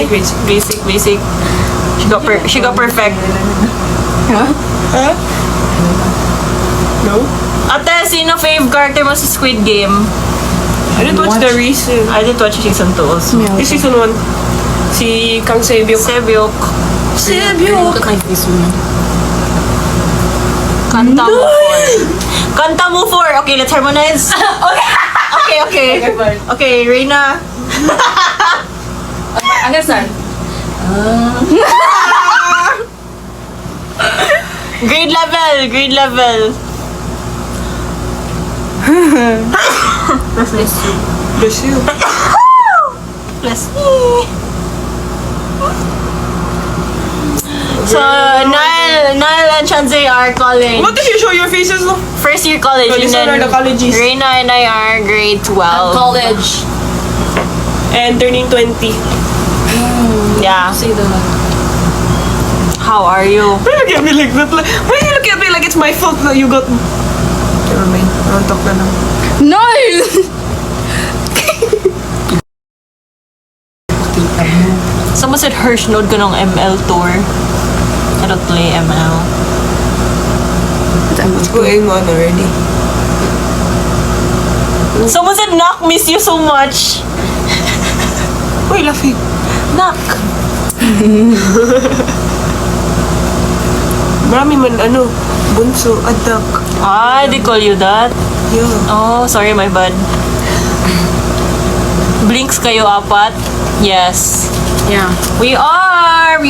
Basic. She got perfect. Huh? No? Ate, sino fave character mo sa Squid Game? I didn't watch the recent. I didn't watch season 2 also. Yung season 1. Si Kang Sebyok. Sebyok. Look at my face. Kanta mo 4. Kanta mo 4. Okay, let's harmonize. Okay. Okay, Reina. Hanggang saan? Grade level. Bless you. Bless me. So, Niall and Chanze are college. What if you show your faces? No? First year college. Oh, these and are then the colleges. Reina and I are grade 12. College. And turning 20. Yeah. Say that. How are you? Why you look at me like that? Why you look at me like it's my fault that you got... Never mind. I don't talk na lang. Niall! Someone said Hirsch node ko ng ML tour. I don't play ML. It's going on already. Someone said Knock, miss you so much. Why you laughing? Knock. Marami man bunso, adak. Ah, they call you that? Yeah. Oh, sorry, my bad. Blinks kayo apat? Yes. Yeah. We are.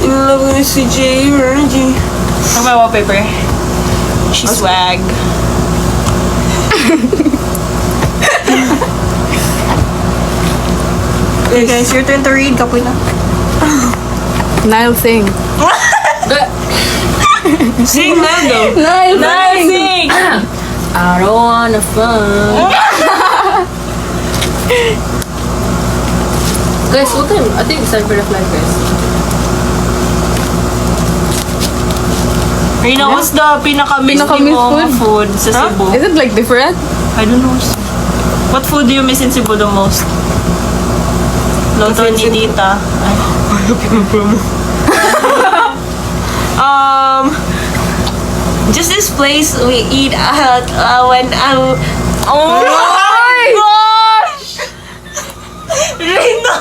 In love with si J. Energy. Ang may wallpaper. She swag. Okay guys, your turn to read. Kapoy na. Niall sing. Sing na daw. Niall sing! I don't wanna fun. Guys, what time? I think it's time for the flight, guys. Rina, what's the pinaka-miss Pinaka-miss mo food? food sa Cebu? Is it like different? I don't know. What food do you miss in Cebu the most? Loto ni Tita. Ay. Just this place we eat at when Oh my gosh! Rina!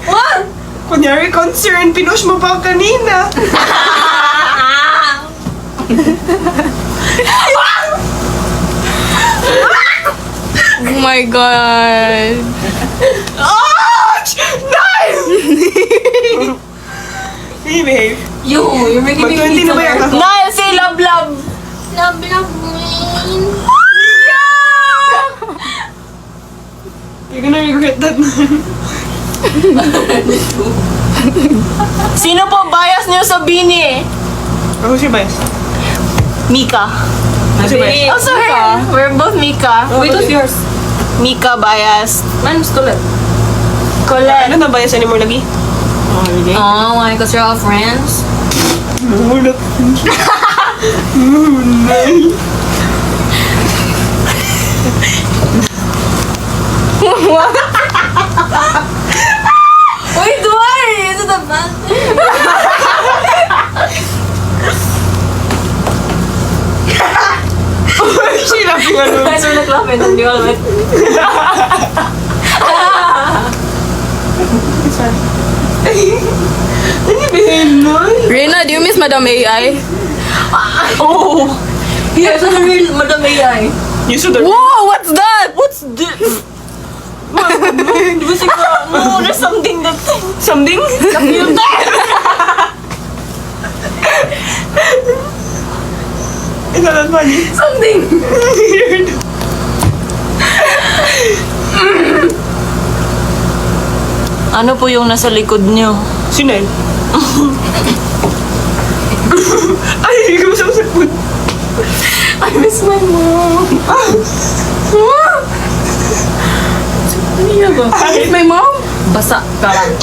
What? Kunyari concern, pinush mo pa kanina. Oh my god. Ouch! Nice! Behave. You're making me Mag-20 na ba yan? Niall, say love. Love me. You're gonna regret that. Sino po bias niyo sa Bini? Ako si Bias. Mika. Kasi Bias. Oh, sorry. We're both Mika. Wait, what's yours? Mika bias. Mine's Colette. Colette. Ano na bias anymore lagi? Oh, really? Oh my, because you're all friends. No, not. Wait, why? Is it a bad thing? She laughing ano? Guys, we're not laughing. Hindi all right. Ano behave nun? Reina, do you miss Madam AI? Oh. Yes, I'm real Madam AI. You should have. Whoa, what's that? What's this? No, there's something that... Something? It's not funny. Something. Weird. Ano po yung nasa likod niyo? Sinel. Ay, hindi ko masama sa food. I miss my mom. Ano yan ba? I miss my mom? Basa ka lang.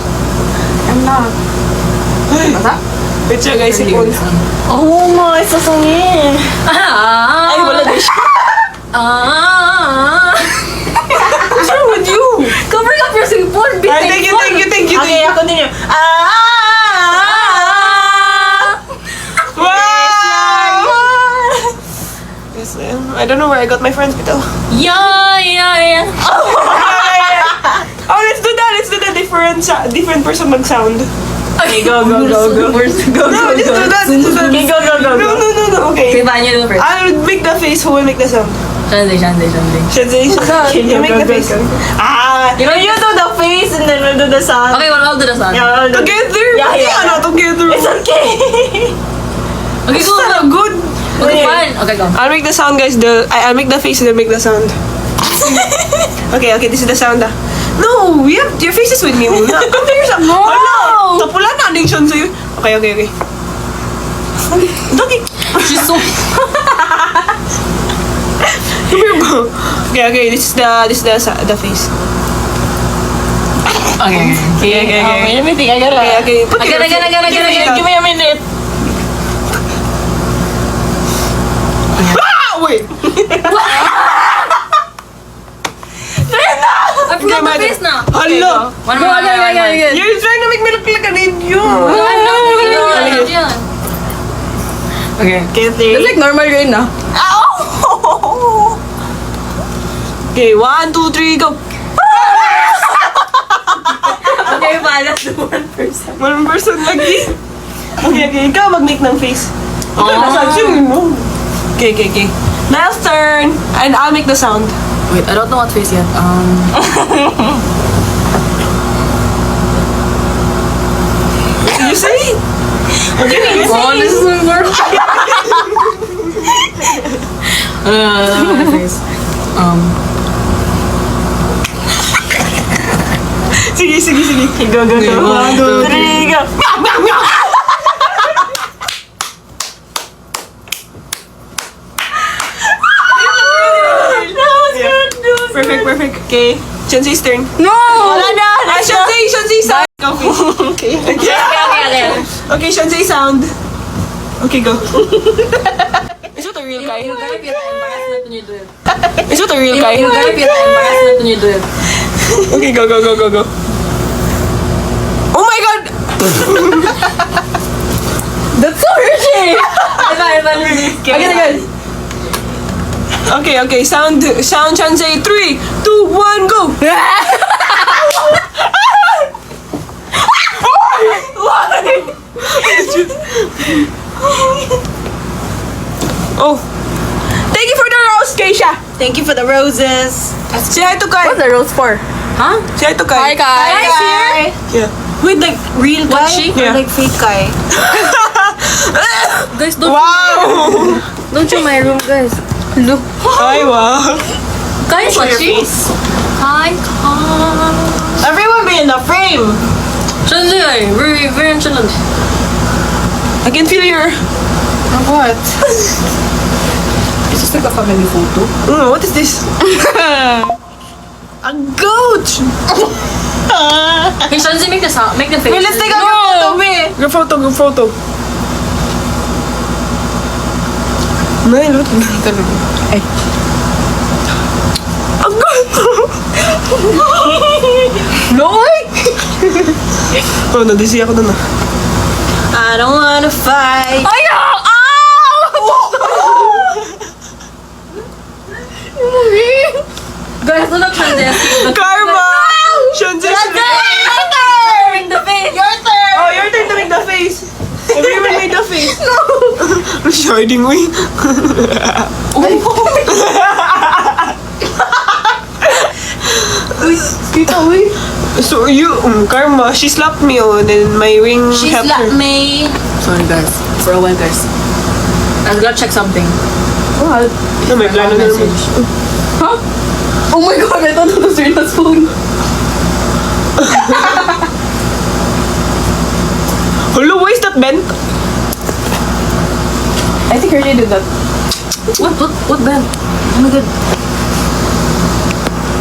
I'm not. Basa? Wait siya guys, ipon. Oh my, sasangin. Ah! Ay, wala din siya. Ah! I don't know where I got my friends bitaw. Yeah. Oh, let's do that. Let's do that. Different person mag-sound. Okay, go. Go, No, let's do that. Let's do that. Okay, go. No. Okay. Okay, paano nyo first? I'll make the face. Who will make the sound? Shanzay. Shenzay. You make the face. Ah. You do the face and then we'll do the sound. Okay, we'll all do the sound. Yeah, we'll do- Together. Yeah. Ano, together. It's okay. Okay, go. So good. Okay, fine. Okay, go. I'll make the sound, guys. I'll make the face and then make the sound. Okay, this is the sound. No, your face is with me. Come here, sa. No. Hala, tapula na addiction sa'yo. Okay. Dagi. She's so... Come here, bro. Okay. This is the face. Okay. Let me think. I gotta. Okay. Put your Again. Give me a minute. Ah, wait. I forgot my face now. Hala. One more. You're trying to make me look like an idiot. No, I'm not doing it. Okay. That's like normal rin na. Ow! Okay, 1, 2, 3, go. Okay, fine. That's the one person. One person lagi. Okay, ikaw mag-make ng face. Nasa action mo. Okay. Niall's turn. And I'll make the sound. Wait, I don't know what face yet. You see? Okay, you see? Oh, this is my work. Face. Sige. Go. 1, 2, 3, go. Perfect. Okay. Shanzay's turn. No! Wala na! Shanzay sound. Okay. Okay, Shanzay sound. Okay, go. Is it a real guy? You gotta be embarrassment when you do it. Is it a real guy? You gotta be embarrassment when you do it. Okay, go. Oh my god! That's so risky! Again. Okay, sound Shanzay. 3, 2, 1, go! Oh. Thank you for the rose, Keisha. Thank you for the roses. Say hi to Kai. What's the rose for? Huh? Say hi to Kai. Hi, Yeah. Wait, like real guy? What's she? Or Yeah. like fake guy? Guys, don't Wow! don't show my room, guys. Look. Ay, wow. Guys, Show what's your she? face. Hi. Everyone be in the frame. Shanzay, very challenge. I can feel your... What? Is this like a family photo? What is this? A goat! Hey, Shanzay, make the sound, make the face. Wait, let's take a photo, babe. Group photo. Nay, look. Ay. A goat! Loy! Oh, nadisi ako dun ah. I don't wanna fight. Ay, no! Guys, do not Shanzay. Karma! Shanzay! Make the face. Your turn. Oh, your turn to make the face. Everyone made the face. No! Sharding mo eh. Kita, uy. So you, Karma, she slapped me oh, and then my ring She helped slapped her. me. Sorry, guys. For a while, guys. I was gonna check something. What? No, may plano na naman. Message. Huh? Oh my god, I thought it was Rina's phone. Hello, why is that bent? I think I already did that. What Ben? Oh my god.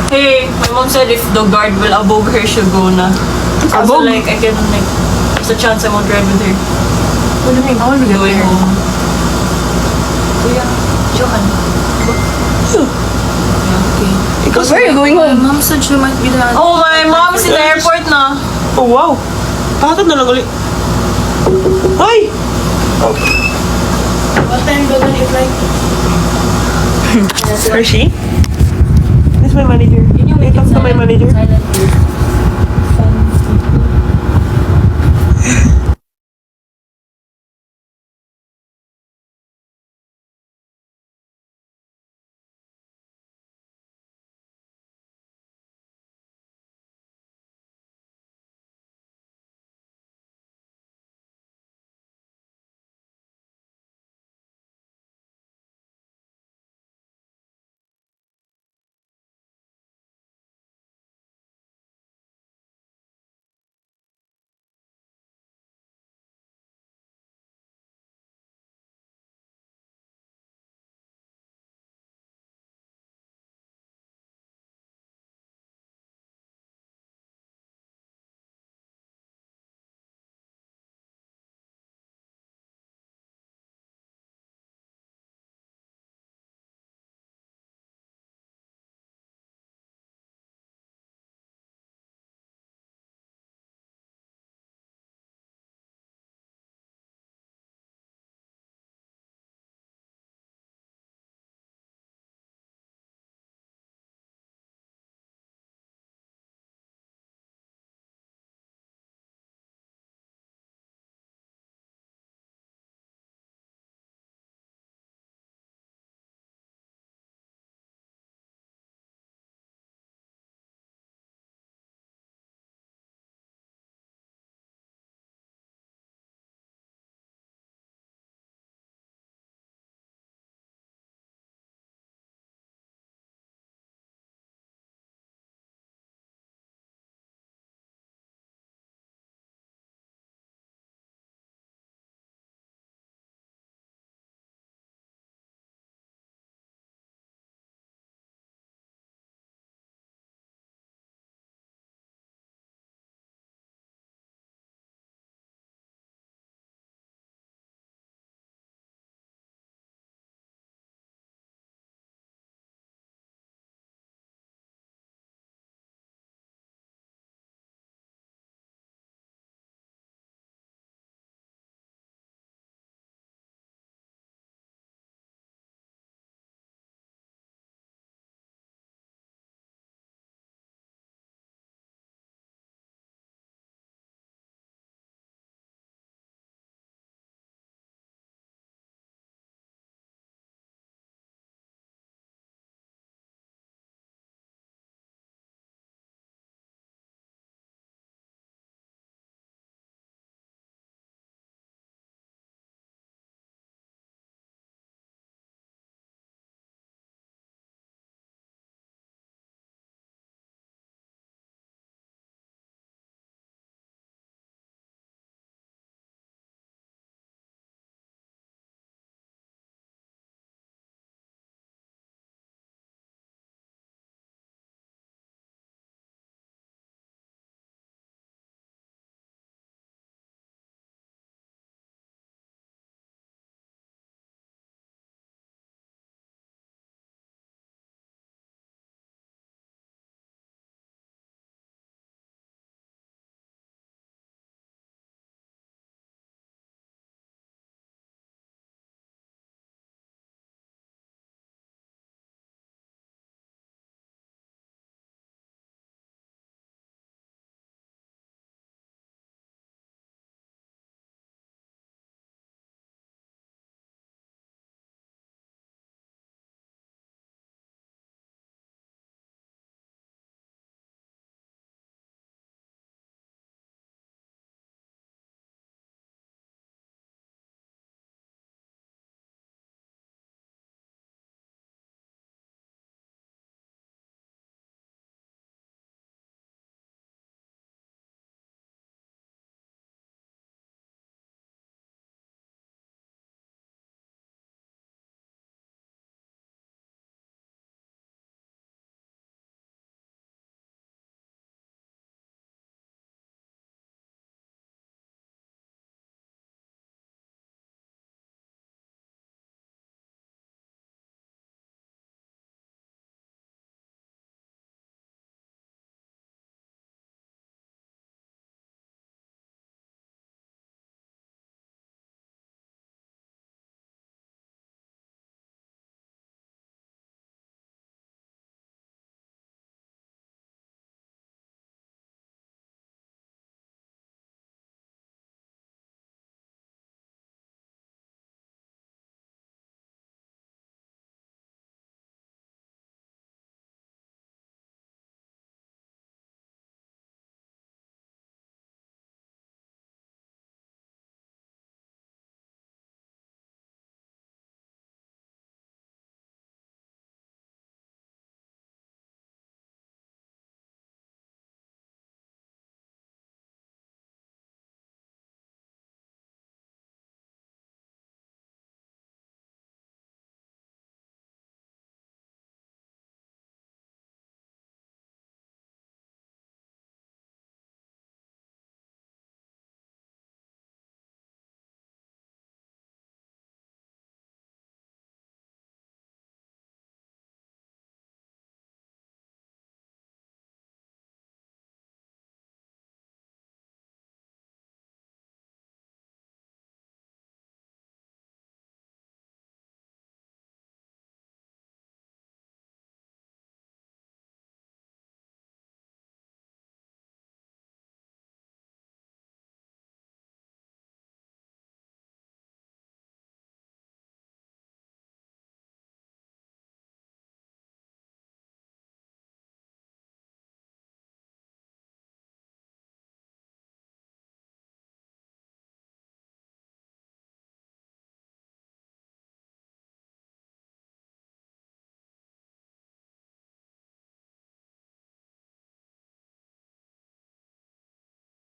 Hey, my mom said if the guard will abog her, she'll go na. So Abog? like, I can like, there's a chance I won't ride with her. What do you mean? I want to get Going there. home. Kuya, Johan. Ikaw Where are you going My home? mom said she might be there. Oh, my mom's in the airport na. Oh, wow. Pakatad na lang ulit. Ay! What time do you flight? Hershey? This is my manager. Yun yung I talk to my manager. silent.